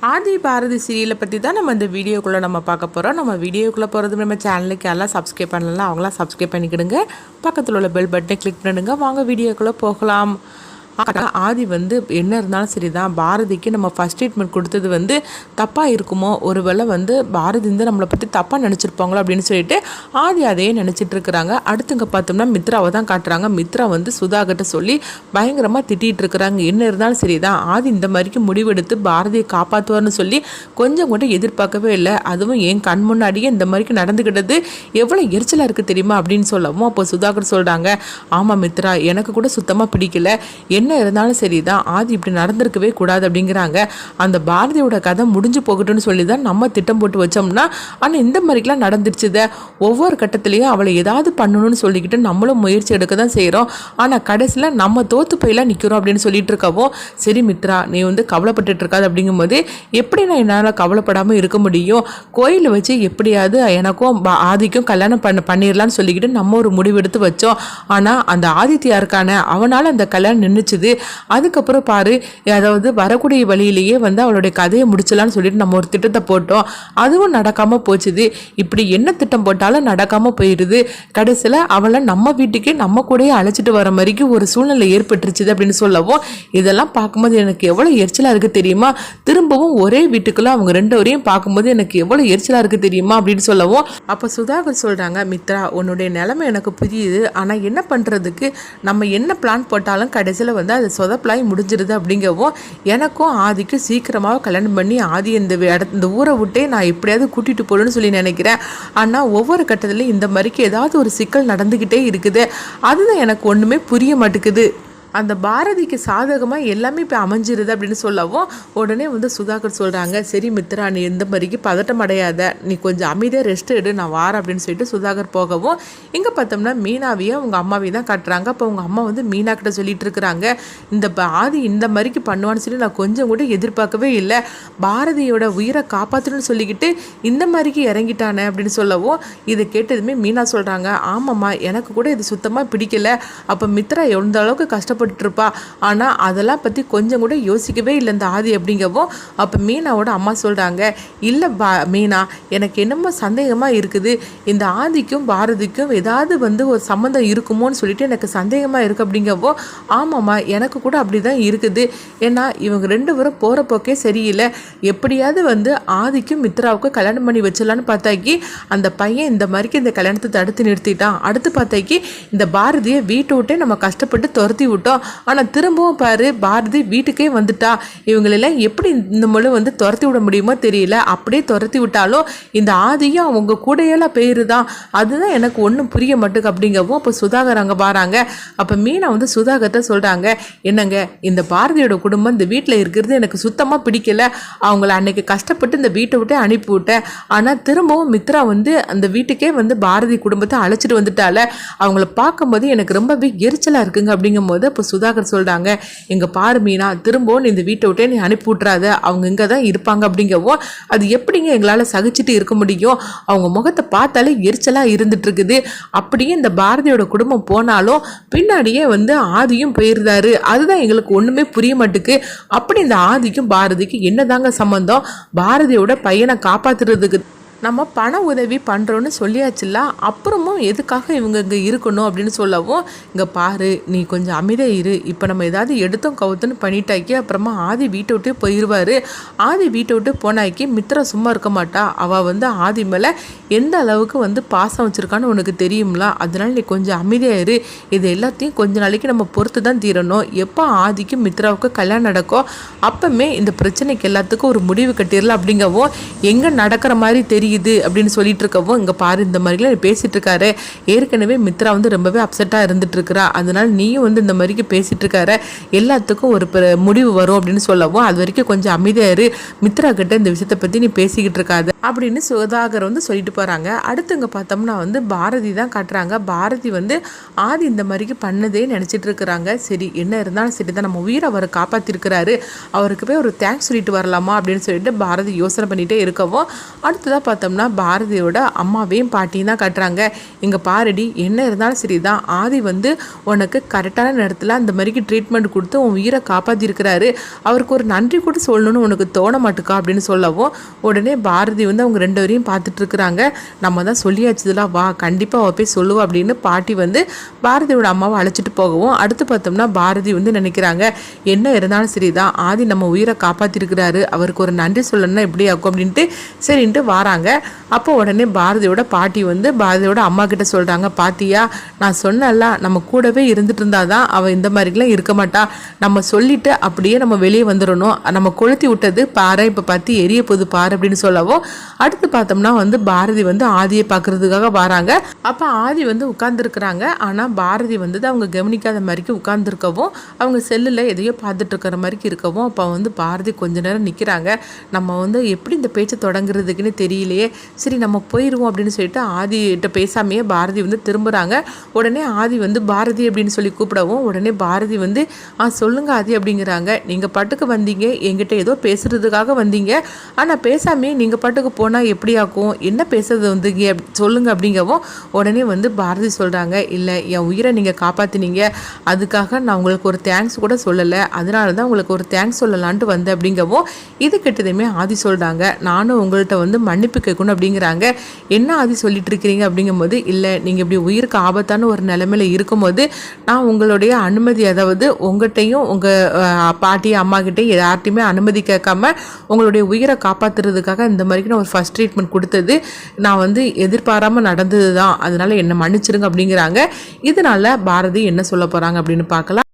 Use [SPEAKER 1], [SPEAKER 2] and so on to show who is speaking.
[SPEAKER 1] ஆதி பாரதி சீரியலை பற்றி தான் நம்ம இந்த வீடியோக்குள்ளே நம்ம பார்க்க போகிறோம். நம்ம வீடியோக்குள்ளே போகிறது நம்ம சேனலுக்கு எல்லாம் சப்ஸ்கிரைப் பண்ணலாம், அவங்களாம் சப்ஸ்கிரைப் பண்ணிக்கிடுங்க. பக்கத்தில் உள்ள பெல் பட்டனை கிளிக் பண்ணிடுங்க. வாங்க வீடியோக்குள்ளே போகலாம். ஆதி என்ன இருந்தாலும் சரி தான், பாரதிக்கு நம்ம ஃபஸ்ட் ட்ரீட்மெண்ட் கொடுத்தது தப்பாக இருக்குமோ, ஒருவேளை பாரதி நம்மளை பற்றி தப்பாக நினச்சிருப்பாங்களோ அப்படின்னு சொல்லிட்டு ஆதி அதையே நினச்சிட்டு இருக்கிறாங்க. அடுத்துங்க பார்த்தோம்னா மித்ராவை தான் காட்டுறாங்க. மித்ரா சுதாகிட்ட சொல்லி பயங்கரமாக திட்டிகிட்டு இருக்கிறாங்க. என்ன இருந்தாலும் சரி தான், ஆதி இந்த மாதிரிக்கு முடிவெடுத்து பாரதியை காப்பாற்றுவார்னு சொல்லி கொஞ்சம் கூட எதிர்பார்க்கவே இல்லை. அதுவும் என் கண் முன்னாடியே இந்த மாதிரிக்கு நடந்துக்கிட்டது எவ்வளோ எரிச்சலாக இருக்குது தெரியுமா அப்படின்னு சொல்லவும், அப்போ சுதாகர் சொல்கிறாங்க, ஆமாம் மித்ரா, எனக்கு கூட சுத்தமாக பிடிக்கல. என்ன இருந்தாலும் சரி தான், ஆதி இப்படி நடந்திருக்கவே கூடாது அப்படிங்கிறாங்க. அந்த பாரதியோட கதை முடிஞ்சு போகட்டும்னு சொல்லி தான் நம்ம திட்டம் போட்டு வச்சோம்னா, ஆனால் இந்த மாதிரிலாம் நடந்துருச்சுத. ஒவ்வொரு கட்டத்துலேயும் அவளை ஏதாவது பண்ணணும்னு சொல்லிக்கிட்டு நம்மளும் முயற்சி எடுக்க தான் செய்கிறோம். ஆனால் கடைசியில் நம்ம தோற்று போயெல்லாம் நிற்கிறோம் அப்படின்னு சொல்லிட்டு இருக்கவும், சரி மித்ரா, நீ கவலைப்பட்டுட்டு இருக்காது அப்படிங்கும்போது, எப்படி நான் என்னால் கவலைப்படாமல் இருக்க முடியும்? கோயிலில் வச்சு எப்படியாவது எனக்கும் ஆதிக்கும் கல்யாணம் பண்ணிடலான்னு சொல்லிக்கிட்டு நம்ம ஒரு முடிவு எடுத்து வச்சோம். ஆனால் அந்த ஆதித்யா இருக்கானே, அவனால் அந்த கல்யாணம் நின்றுச்சுது. அதுக்கப்புறம் பாரு, அதாவது வரக்கூடிய வழியிலேயே அவளுடைய கதையை முடிச்சலான்னு சொல்லிட்டு நம்ம ஒரு திட்டத்தை போட்டோம். அதுவும் நடக்காம போச்சுது. இப்படி என்ன திட்டம் போட்டாலும் நடக்காம போயிடுது. கடைசியில் அவளை நம்ம வீட்டுக்கு நம்ம கூடயே அழைச்சிட்டு வர மாதிரிக்கு ஒரு சூழ்நிலை ஏற்பட்டுருச்சுது அப்படின்னு சொல்லவும், இதெல்லாம் பார்க்கும்போது எனக்கு எவ்வளோ எரிச்சலாக இருக்குது தெரியுமா? திரும்பவும் ஒரே வீட்டுக்குள்ள அவங்க ரெண்டு வரையும் பார்க்கும்போது எனக்கு எவ்வளோ எரிச்சலாக இருக்குது தெரியுமா அப்படின்னு சொல்லவும், அப்போ சுதாகர் சொல்கிறாங்க, மித்ரா, உன்னுடைய நிலைமை எனக்கு புரியுது. ஆனால் என்ன பண்ணுறதுக்கு, நம்ம என்ன பிளான் போட்டாலும் கடைசியில் அது சொதப்பலாய் முடிஞ்சிருது. அப்படிங்கவும், எனக்கும் ஆதிக்கும் சீக்கிரமாக கல்யாணம் பண்ணி ஆதி இந்த ஊரை விட்டே நான் எப்படியாவது கூட்டிகிட்டு போகணும்னு சொல்லி நினைக்கிறேன். ஆனால் ஒவ்வொரு கட்டத்துலையும் இந்த மாதிரிக்கு ஏதாவது ஒரு சிக்கல் நடந்துக்கிட்டே இருக்குது. அதுதான் எனக்கு ஒன்றுமே புரிய மாட்டேங்குது. அந்த பாரதிக்கு சாதகமாக எல்லாமே இப்போ அமைஞ்சிருது அப்படின்னு சொல்லவும், உடனே சுதாகர் சொல்கிறாங்க, சரி மித்ரா, நீ இந்த மாதிரிக்கு பதட்டம் அடையாத, நீ கொஞ்சம் அமைதியாக ரெஸ்ட் எடு, நான் வாரேன் அப்படின்னு சொல்லிட்டு சுதாகர் போகவும், இங்கே பார்த்தோம்னா மீனாவையும் அவங்க அம்மாவையும் தான் காட்டுறாங்க. அப்போ அவங்க அம்மா மீனா கிட்ட சொல்லிட்டு இருக்கிறாங்க, இந்த ஆதி இந்த மாதிரிக்கு பண்ணுவான்னு சொல்லி நான் கொஞ்சம் கூட எதிர்பார்க்கவே இல்லை. பாரதியோட உயிரை காப்பாற்றணும்னு சொல்லிக்கிட்டு இந்த மாதிரிக்கு இறங்கிட்டானே அப்படின்னு சொல்லவும், இதை கேட்டதுமே மீனா சொல்கிறாங்க, ஆமாம்மா, எனக்கு கூட இது சுத்தமாக பிடிக்கல. அப்போ மித்ரா எந்த அளவுக்கு கஷ்டப்பட்டு இருப்பா, ஆனால் அதெல்லாம் பற்றி கொஞ்சம் கூட யோசிக்கவே இல்லை இந்த ஆதி அப்படிங்கவும், அப்போ மீனாவோட அம்மா சொல்கிறாங்க, இல்லை மீனா, எனக்கு என்னமோ சந்தேகமாக இருக்குது. இந்த ஆதிக்கும் பாரதிக்கும் ஏதாவது ஒரு சம்மந்தம் இருக்குமோன்னு சொல்லிட்டு எனக்கு சந்தேகமாக இருக்குது அப்படிங்கவோ, ஆமாம்மா, எனக்கு கூட அப்படி தான் இருக்குது. ஏன்னா இவங்க ரெண்டு பேரும் போகிற போக்கே சரியில்லை. எப்படியாவது ஆதிக்கும் மித்ராவுக்கும் கல்யாணம் பண்ணி வச்சிடலான்னு பார்த்தாக்கி அந்த பையன் இந்த மாதிரிக்கு இந்த கல்யாணத்தை தடுத்து நிறுத்திட்டான். அடுத்து பார்த்தாக்கி இந்த பாரதியை வீட்டை விட்டே நம்ம கஷ்டப்பட்டு துரத்தி விட்டோம். ஆனால் திரும்பவும் பாரு, பாரதி வீட்டுக்கே வந்துட்டா. இவங்களெல்லாம் எப்படி இந்த முழு துரத்தி விட முடியுமோ தெரியல. அப்படியே துரத்தி விட்டாலும் இந்த ஆதியும் அவங்க கூடையெல்லாம் பேருதான். அதுதான் எனக்கு ஒன்றும் புரிய மாட்டுக்கு அப்படிங்கவும், அப்போ சுதாகர் அங்கே வராங்க. அப்போ மீனா சுதாகர்கிட்ட சொல்கிறாங்க, என்னங்க, இந்த பாரதியோட குடும்பம் இந்த வீட்டில் இருக்கிறது எனக்கு சுத்தமாக பிடிக்கல. அவங்கள அன்னைக்கு கஷ்டப்பட்டு இந்த வீட்டை விட்டே அனுப்பி விட்டேன். ஆனால் திரும்பவும் மித்ரா அந்த வீட்டுக்கே பாரதி குடும்பத்தை அழைச்சிட்டு வந்துட்டால, அவங்கள பார்க்கும்போது எனக்கு ரொம்பவே எரிச்சலாக இருக்குங்க அப்படிங்கும்போது, அப்போ சுதாகர் சொல்கிறாங்க, எங்கள் பாரு மீனா, திரும்பவும் இந்த வீட்டை விட்டே நீ அனுப்பி விட்றாத, அவங்க இங்கே தான் இருப்பாங்க அப்படிங்கவும், அது எப்படிங்க எங்களால் சகிச்சுட்டு இருக்க முடியும்? அவங்க முகத்தை பார்த்தாலே எரிச்சலாக இருந்துட்டு இருக்குது. அப்படியே இந்த பாரதியோட குடும்பம் போனாலும் பின்னாடியே ஆதியும் போயிருந்தாரு. அதுதான் எங்களுக்கு ஒன்றுமே புரிய மாட்டுக்கு. அப்படி இந்த ஆதிக்கும் பாரதிக்கும் என்னதாங்க சம்பந்தம்? பாரதியோட பையனை காப்பாற்றுறதுக்கு நம்ம பண உதவி பண்ணுறோன்னு சொல்லியாச்சுல்ல, அப்புறமும் எதுக்காக இவங்க இங்கே இருக்கணும் அப்படின்னு சொல்லவும், இங்கே பாரு, நீ கொஞ்சம் அமைதியாக இரு. இப்போ நம்ம ஏதாவது எடுத்தோம் கவுத்துன்னு பண்ணிட்டாக்கி அப்புறமா ஆதி வீட்டை விட்டே போயிடுவார். ஆதி வீட்டை விட்டு போனாக்கி மித்ரா சும்மா இருக்க மாட்டா. அவள் ஆதி மேலே எந்த அளவுக்கு பாசம் வச்சுருக்கான்னு உனக்கு தெரியும்ல. அதனால நீ கொஞ்சம் அமைதியாக இரு. இது எல்லாத்தையும் கொஞ்ச நாளைக்கு நம்ம பொறுத்து தான் தீரணும். எப்போ ஆதிக்கும் மித்ராவுக்கு கல்யாணம் நடக்கும் அப்பவுமே இந்த பிரச்சனைக்கு எல்லாத்துக்கும் ஒரு முடிவு கட்டிடலாம் அப்படிங்கவும், எங்கே நடக்கிற மாதிரி தெரியுது அப்படின்னு சொல்லிட்டு இருக்கவும், இங்க பாரு, இந்த மாதிரிலாம் பேசிட்டு இருக்காரு. ஏற்கனவே மித்ரா ரொம்பவே அப்செட்டா இருந்துட்டு இருக்கிறா. அதனால நீயும் இந்த மாதிரிக்கு பேசிட்டு இருக்காரு, எல்லாத்துக்கும் ஒரு முடிவு வரும் அப்படின்னு சொல்லவும், அது வரைக்கும் கொஞ்சம் அமைதியா இரு. மித்ரா கிட்ட இந்த விஷயத்தை பத்தி நீ பேசிக்கிட்டு இருக்காது. அப்படின்னு சுதாகர் வந்து சொல்லிட்டு போகிறாங்க. அடுத்துங்க பார்த்தோம்னா வந்து பாரதி தான் காட்டுறாங்க. பாரதி வந்து ஆதி இந்த மாதிரிக்கு பண்ணதே நினச்சிட்டு இருக்கிறாங்க. சரி என்ன இருந்தாலும் சரி தான், நம்ம உயிரை அவர் காப்பாற்றிருக்கிறாரு, அவருக்கு போய் ஒரு தேங்க்ஸ் சொல்லிட்டு வரலாமா அப்படின்னு சொல்லிட்டு பாரதி யோசனை பண்ணிகிட்டே இருக்கவும், அடுத்ததாக பார்த்தோம்னா பாரதியோட அம்மாவையும் பாட்டியும் தான் காட்டுறாங்க. இங்கே பாரடி, என்ன இருந்தாலும் சரி தான், ஆதி வந்து உனக்கு கரெக்டான நேரத்தில் அந்த மாதிரிக்கு ட்ரீட்மெண்ட் கொடுத்து உன் உயிரை காப்பாற்றிருக்கிறாரு, அவருக்கு ஒரு நன்றி கூட சொல்லணும்னு உனக்கு தோண மாட்டுக்கா அப்படின்னு சொல்லவும், உடனே பாரதி வந்து அவங்க 2 பேரையும் பார்த்துட்டு இருக்கிறாங்க. நம்ம தான் சொல்லியாச்சுதெல்லாம், வா கண்டிப்பாக அவள் போய் சொல்லுவோம் அப்படின்னு பாட்டி வந்து பாரதியோட அம்மாவை அழைச்சிட்டு போகவும், அடுத்து பார்த்தோம்னா பாரதி வந்து நினைக்கிறாங்க, என்ன இருந்தாலும் சரி தான், ஆதி நம்ம உயிரை காப்பாற்றிருக்கிறாரு, அவருக்கு ஒரு நன்றி சொல்லணும்னா எப்படி ஆகும் அப்படின்ட்டு சரின்ட்டு வராங்க. அப்போ உடனே பாரதியோட பாட்டி வந்து பாரதியோட அம்மா கிட்ட சொல்கிறாங்க, பாத்தியா நான் சொன்னல, நம்ம கூடவே இருந்துட்டு இருந்தாதான் அவள் இந்த மாதிரிலாம் இருக்க மாட்டா, நம்ம சொல்லிட்டு அப்படியே நம்ம வெளியே வந்துடணும், நம்ம கொளுத்தி விட்டது பாரு, இப்போ பார்த்து எரிய போது பாரு அப்படின்னு சொல்லவும், அடுத்து பார்த்தோம்னா வந்து பாரதி வந்து ஆதியை பார்க்கறதுக்காக வராங்க. அப்போ ஆதி வந்து உட்கார்ந்துருக்குறாங்க. ஆனால் பாரதி வந்து அவங்க கவனிக்காத மாதிரிக்கு உட்கார்ந்துருக்கவும், அவங்க செல்லில் எதையோ பார்த்துட்டு இருக்கிற மாதிரிக்கு இருக்கவும், அப்போ வந்து பாரதி கொஞ்ச நேரம் நிற்கிறாங்க. நம்ம வந்து எப்படி இந்த பேச்சை தொடங்குறதுக்குன்னு தெரியலையே, சரி நம்ம போயிடுவோம் அப்படின்னு சொல்லிட்டு ஆதிகிட்ட பேசாமையே பாரதி வந்து திரும்புகிறாங்க. உடனே ஆதி வந்து பாரதி அப்படின்னு சொல்லி கூப்பிடவும், உடனே பாரதி வந்து சொல்லுங்க ஆதி அப்படிங்கிறாங்க. நீங்கள் பாட்டுக்கு வந்தீங்க, என்கிட்ட ஏதோ பேசுறதுக்காக வந்தீங்க, ஆனால் பேசாமே நீங்கள் பாட்டுக்கு போனால் எப்படி ஆகும், என்ன பேசுறது வந்தீங்க சொல்லுங்க அப்படிங்கவும், உடனே வந்து பாரதி சொல்கிறாங்க, இல்லை என் உயிரை நீங்கள் காப்பாற்றினீங்க, அதுக்காக நான் உங்களுக்கு ஒரு தேங்க்ஸ் கூட சொல்லலை, அதனால தான் உங்களுக்கு ஒரு தேங்க்ஸ் சொல்லலான்ட்டு வந்தேன் அப்படிங்கவும், இது கிட்டதுமே ஆதி சொல்கிறாங்க, நானும் உங்கள்கிட்ட வந்து மன்னிப்பு கேட்கணும் அப்படிங்கிறாங்க. என்ன ஆதி சொல்லிட்டு இருக்கிறீங்க அப்படிங்கும்போது, இல்லை நீங்கள் இப்படி உயிருக்கு ஆபத்தான ஒரு நிலைமையில இருக்கும்போது நான் உங்களுடைய அனுமதி, அதாவது உங்கள்கிட்டையும் உங்கள் பாட்டி அம்மா கிட்டையும் யார்ட்டையுமே அனுமதி கேட்காம உங்களுடைய உயிரை காப்பாற்றுறதுக்காக இந்த மாதிரிக்கு நான் ஒரு ஃபஸ்ட் ட்ரீட்மெண்ட் கொடுத்தது நான் வந்து எதிர்பாராமல் நடந்தது தான், அதனால என்னை மன்னிச்சிருங்க அப்படிங்கிறாங்க. இதனால பாரதி என்ன சொல்ல போகிறாங்க அப்படின்னு பார்க்கலாம்.